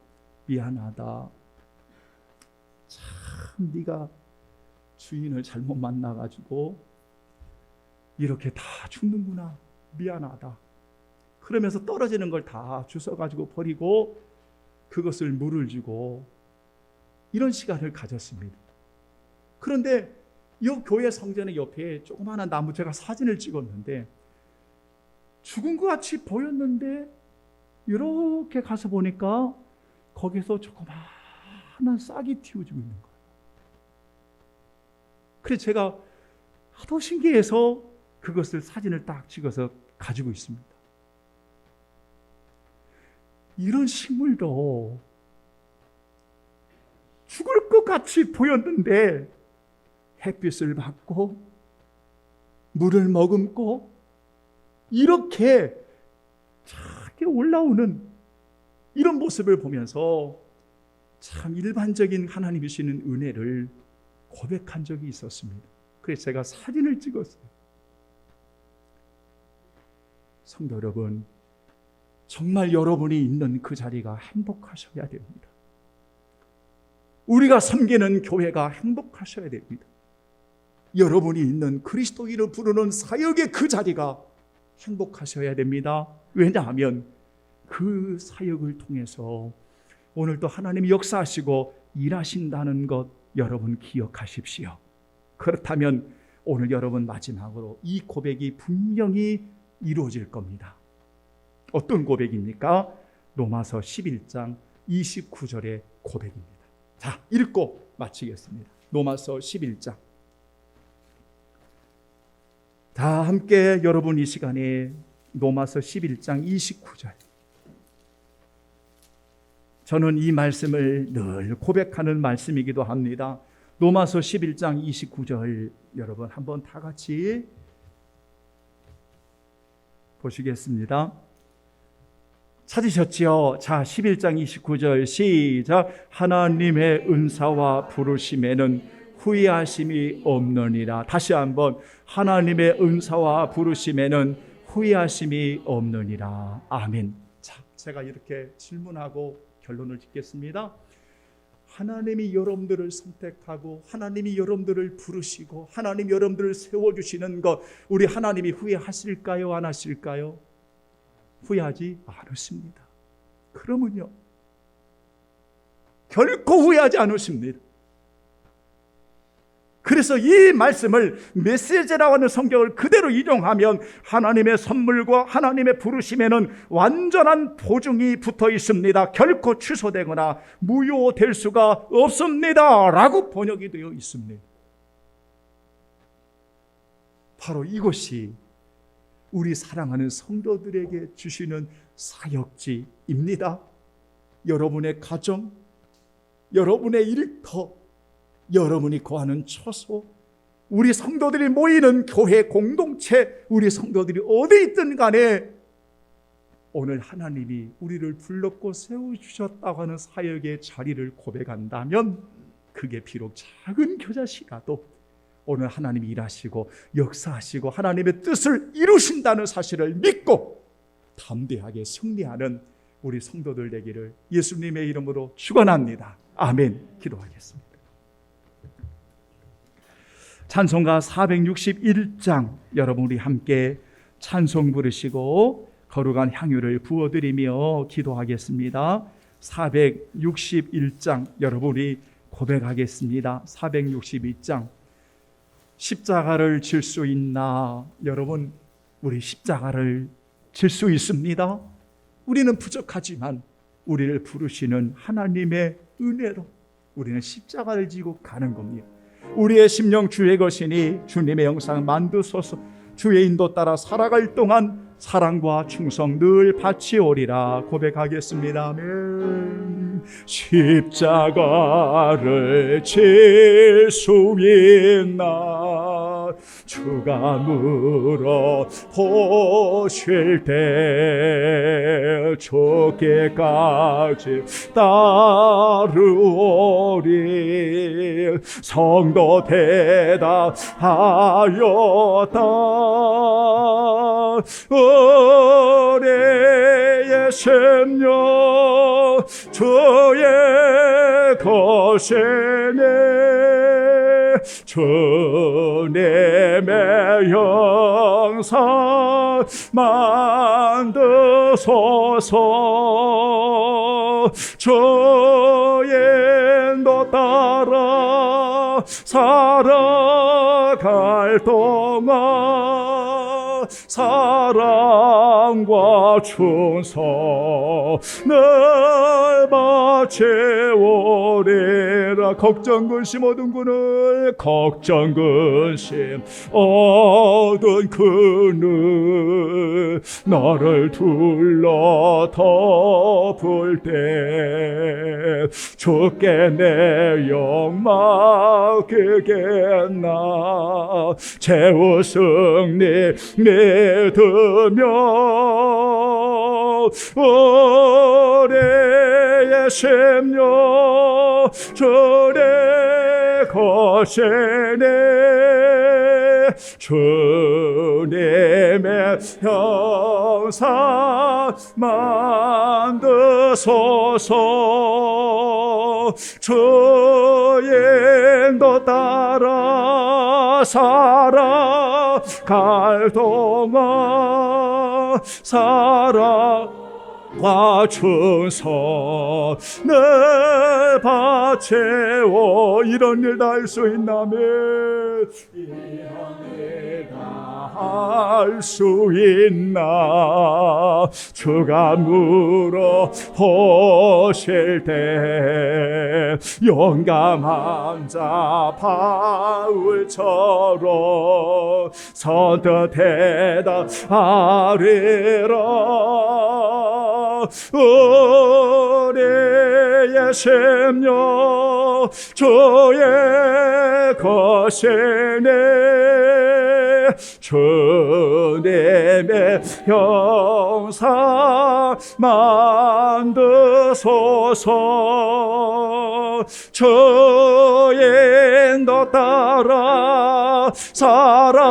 [SPEAKER 1] 미안하다. 참 네가 주인을 잘못 만나가지고 이렇게 다 죽는구나. 미안하다. 그러면서 떨어지는 걸 다 주워가지고 버리고 그것을 물을 주고 이런 시간을 가졌습니다. 그런데 이 교회 성전의 옆에 조그마한 나무, 제가 사진을 찍었는데 죽은 것 같이 보였는데 이렇게 가서 보니까 거기서 조그마한 싹이 틔워지고 있는 거예요. 그래서 제가 하도 신기해서 그것을 사진을 딱 찍어서 가지고 있습니다. 이런 식물도 죽을 것 같이 보였는데 햇빛을 받고 물을 머금고 이렇게 작게 올라오는 이런 모습을 보면서 참 일반적인 하나님이시는 은혜를 고백한 적이 있었습니다. 그래서 제가 사진을 찍었어요. 성도 여러분, 정말 여러분이 있는 그 자리가 행복하셔야 됩니다. 우리가 섬기는 교회가 행복하셔야 됩니다. 여러분이 있는 그리스도인을 부르는 사역의 그 자리가 행복하셔야 됩니다. 왜냐하면 그 사역을 통해서 오늘도 하나님이 역사하시고 일하신다는 것 여러분 기억하십시오. 그렇다면 오늘 여러분 마지막으로 이 고백이 분명히 이루어질 겁니다. 어떤 고백입니까? 로마서 11장 29절의 고백입니다. 자, 읽고 마치겠습니다. 로마서 11장. 다 함께 여러분 이 시간에 로마서 11장 29절. 저는 이 말씀을 늘 고백하는 말씀이기도 합니다. 로마서 11장 29절 여러분 한번 다 같이 보시겠습니다. 찾으셨지요? 자, 11장 29절 시작. 하나님의 은사와 부르심에는 후회하심이 없느니라. 다시 한번 하나님의 은사와 부르심에는 후회하심이 없느니라. 아멘. 자, 제가 이렇게 질문하고 결론을 짓겠습니다. 하나님이 여러분들을 선택하고 하나님이 여러분들을 부르시고 하나님이 여러분들을 세워주시는 것 우리 하나님이 후회하실까요? 안 하실까요? 후회하지 않으십니다. 그러면요 결코 후회하지 않으십니다. 그래서 이 말씀을 메시지라고 하는 성경을 그대로 인용하면 하나님의 선물과 하나님의 부르심에는 완전한 보증이 붙어 있습니다. 결코 취소되거나 무효될 수가 없습니다 라고 번역이 되어 있습니다. 바로 이것이 우리 사랑하는 성도들에게 주시는 사역지입니다. 여러분의 가정, 여러분의 일터, 여러분이 거하는 처소, 우리 성도들이 모이는 교회 공동체, 우리 성도들이 어디 있든 간에 오늘 하나님이 우리를 불렀고 세워주셨다고 하는 사역의 자리를 고백한다면 그게 비록 작은 겨자씨라도 오늘 하나님이 일하시고 역사하시고 하나님의 뜻을 이루신다는 사실을 믿고 담대하게 승리하는 우리 성도들 되기를 예수님의 이름으로 축원합니다. 아멘. 기도하겠습니다. 찬송가 461장 여러분 우리 함께 찬송 부르시고 거룩한 향유를 부어드리며 기도하겠습니다. 461장 여러분이 고백하겠습니다. 462장 십자가를 질 수 있나? 여러분 우리 십자가를 질 수 있습니다. 우리는 부족하지만 우리를 부르시는 하나님의 은혜로 우리는 십자가를 지고 가는 겁니다. 우리의 심령 주의 것이니 주님의 영상 만드소서. 주의 인도 따라 살아갈 동안 사랑과 충성 늘 바치오리라 고백하겠습니다. 아멘. 십자가를 질 수 있나 주가 물어보실 때 죽기까지 따르오리. 성도 대답하였다. 우리의 심령 주의 것이네. 주님의 형상 만드소서. 주의 인도 따라 살아갈 동안 사랑과 충성 늘 바치오리라. 걱정 근심 얻은 그늘 걱정 근심 얻은 그늘 너를 둘러 덮을 때 주께 내 영 맡기겠나. 최후 승리 믿으며 우리의 심령 주의 것이네. 주님의 형상 만드소서. 주의 인도 따라 살아갈 동안 사랑과 충성 늘 바치오. 이런 일 다 할 수 있나면 이런 일 다 할 수 있나. 주가 물어보실 때 용감한 자 바울처럼 선뜻 대답하리라. 우리의 심령 주의 것이네. 주님의 형상 만드소서. 주의 인도 따라 살아갈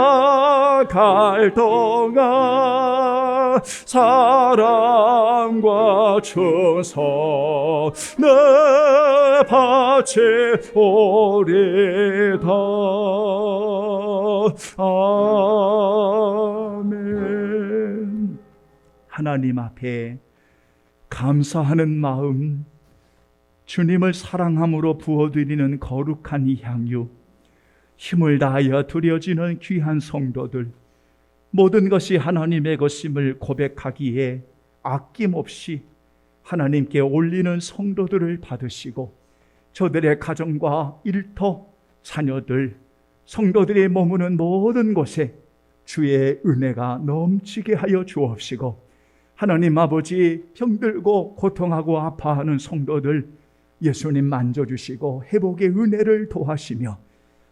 [SPEAKER 1] 동안 사랑과 충성 늘 바치오리다. 아멘. 하나님 앞에 감사하는 마음, 주님을 사랑함으로 부어드리는 거룩한 이 향유, 힘을 다하여 드려지는 귀한 성도들, 모든 것이 하나님의 것임을 고백하기에 아낌없이 하나님께 올리는 성도들을 받으시고 저들의 가정과 일터, 자녀들, 성도들이 머무는 모든 곳에 주의 은혜가 넘치게 하여 주옵시고, 하나님 아버지 병들고 고통하고 아파하는 성도들 예수님 만져주시고 회복의 은혜를 도하시며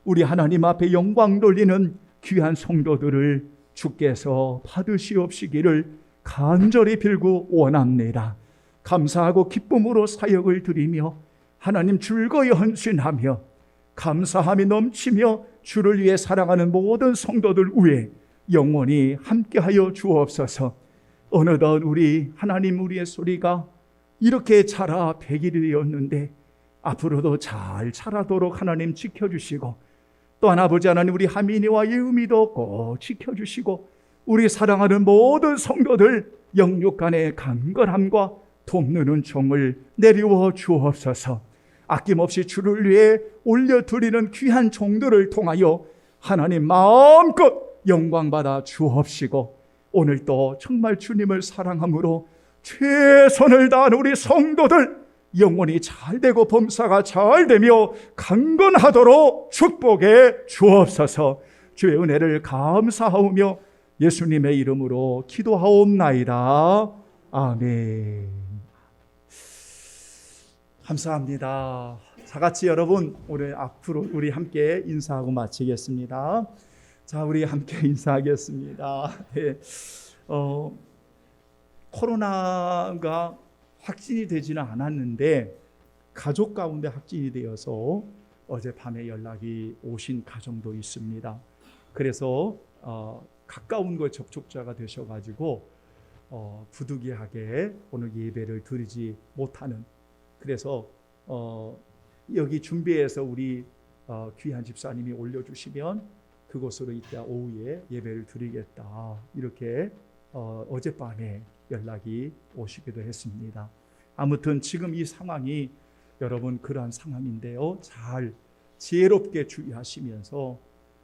[SPEAKER 1] 우리 하나님 앞에 영광 돌리는 귀한 성도들을 주께서 받으시옵시기를 간절히 빌고 원합니다. 감사하고 기쁨으로 사역을 드리며 하나님 즐거이 헌신하며 감사함이 넘치며 주를 위해 살아가는 모든 성도들 위해 영원히 함께하여 주옵소서. 어느덧 우리 하나님 우리의 소리가 이렇게 자라 100일이 되었는데 앞으로도 잘 자라도록 하나님 지켜주시고, 또한 아버지 하나님 우리 하민이와 예음이도 꼭 지켜주시고 우리 사랑하는 모든 성도들 영육간의 간절함과 돕는 은총을 내리워 주옵소서. 아낌없이 주를 위해 올려드리는 귀한 종들을 통하여 하나님 마음껏 영광받아 주옵시고, 오늘도 정말 주님을 사랑함으로 최선을 다한 우리 성도들 영원히 잘되고 범사가 잘되며 강건하도록 축복해 주옵소서. 주의 은혜를 감사하오며 예수님의 이름으로 기도하옵나이다. 아멘. 감사합니다. 다 같이 여러분 오늘 앞으로 우리 함께 인사하고 마치겠습니다. 자, 우리 함께 인사하겠습니다. 네. 코로나가 확진이 되지는 않았는데 가족 가운데 확진이 되어서 어젯밤에 연락이 오신 가정도 있습니다. 그래서 가까운 곳 접촉자가 되셔가지고 부득이하게 오늘 예배를 드리지 못하는, 그래서 여기 준비해서 우리 귀한 집사님이 올려주시면 그곳으로 이따 오후에 예배를 드리겠다, 이렇게 어젯밤에 연락이 오시기도 했습니다. 아무튼 지금 이 상황이 여러분 그러한 상황인데요, 잘 지혜롭게 주의하시면서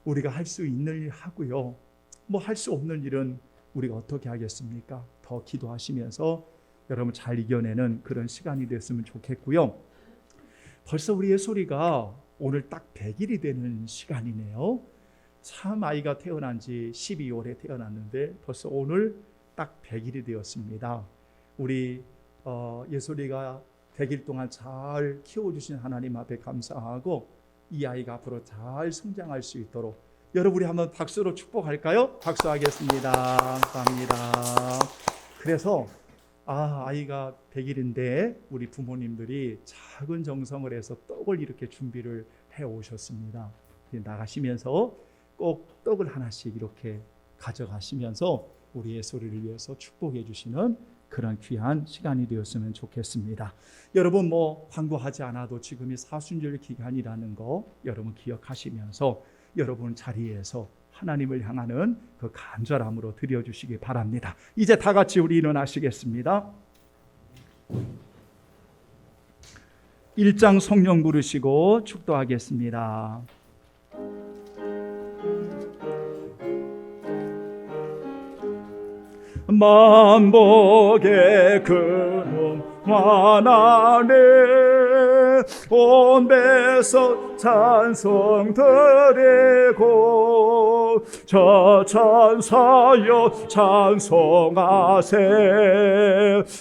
[SPEAKER 1] 우리가 할 수 있는 일 하고요, 뭐 할 수 없는 일은 우리가 어떻게 하겠습니까? 더 기도하시면서 여러분 잘 이겨내는 그런 시간이 됐으면 좋겠고요. 벌써 우리 예솔이가 오늘 딱 100일이 되는 시간이네요. 참 아이가 태어난 지 12월에 태어났는데 벌써 오늘 딱 100일이 되었습니다. 우리 예솔이가 100일 동안 잘 키워주신 하나님 앞에 감사하고 이 아이가 앞으로 잘 성장할 수 있도록 여러분 우리 한번 박수로 축복할까요? 박수하겠습니다. 감사합니다. 그래서 아이가 100일인데 우리 부모님들이 작은 정성을 해서 떡을 이렇게 준비를 해 오셨습니다. 나가시면서 꼭 떡을 하나씩 이렇게 가져가시면서 우리 예솔이를 위해서 축복해 주시는 그런 귀한 시간이 되었으면 좋겠습니다. 여러분 뭐 광고하지 않아도 지금이 사순절 기간이라는 거 여러분 기억하시면서 여러분 자리에서 하나님을 향하는 그 간절함으로 드려주시기 바랍니다. 이제 다 같이 우리 일어나시겠습니다. 1장 성령 부르시고 축도하겠습니다. 만복의 근원 환하네 온 배석 찬송 드리고 저 천사여 찬송하세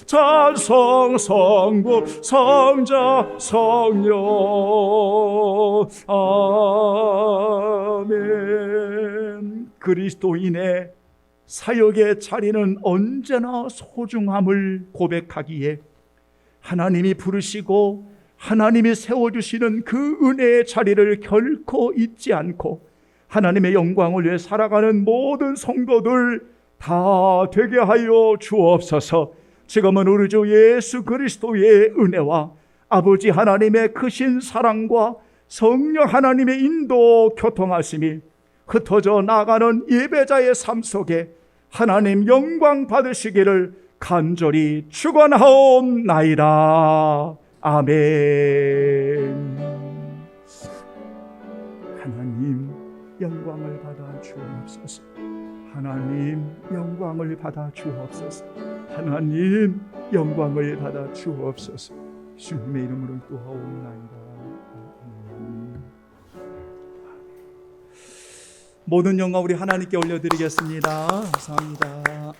[SPEAKER 1] 찬송 성부 성자 성령 아멘. 그리스도인의 사역의 자리는 언제나 소중함을 고백하기에 하나님이 부르시고 하나님이 세워주시는 그 은혜의 자리를 결코 잊지 않고 하나님의 영광을 위해 살아가는 모든 성도들 다 되게 하여 주옵소서. 지금은 우리 주 예수 그리스도의 은혜와 아버지 하나님의 크신 사랑과 성령 하나님의 인도 교통하심이 흩어져 나가는 예배자의 삶 속에 하나님 영광 받으시기를 간절히 축원하옵나이다. 아멘. 하나님 영광을 받아 주옵소서. 하나님 영광을 받아 주옵소서. 하나님 영광을 받아 주옵소서. 주님의 이름으로 기도하옵나이다. 모든 영광 우리 하나님께 올려드리겠습니다. 감사합니다.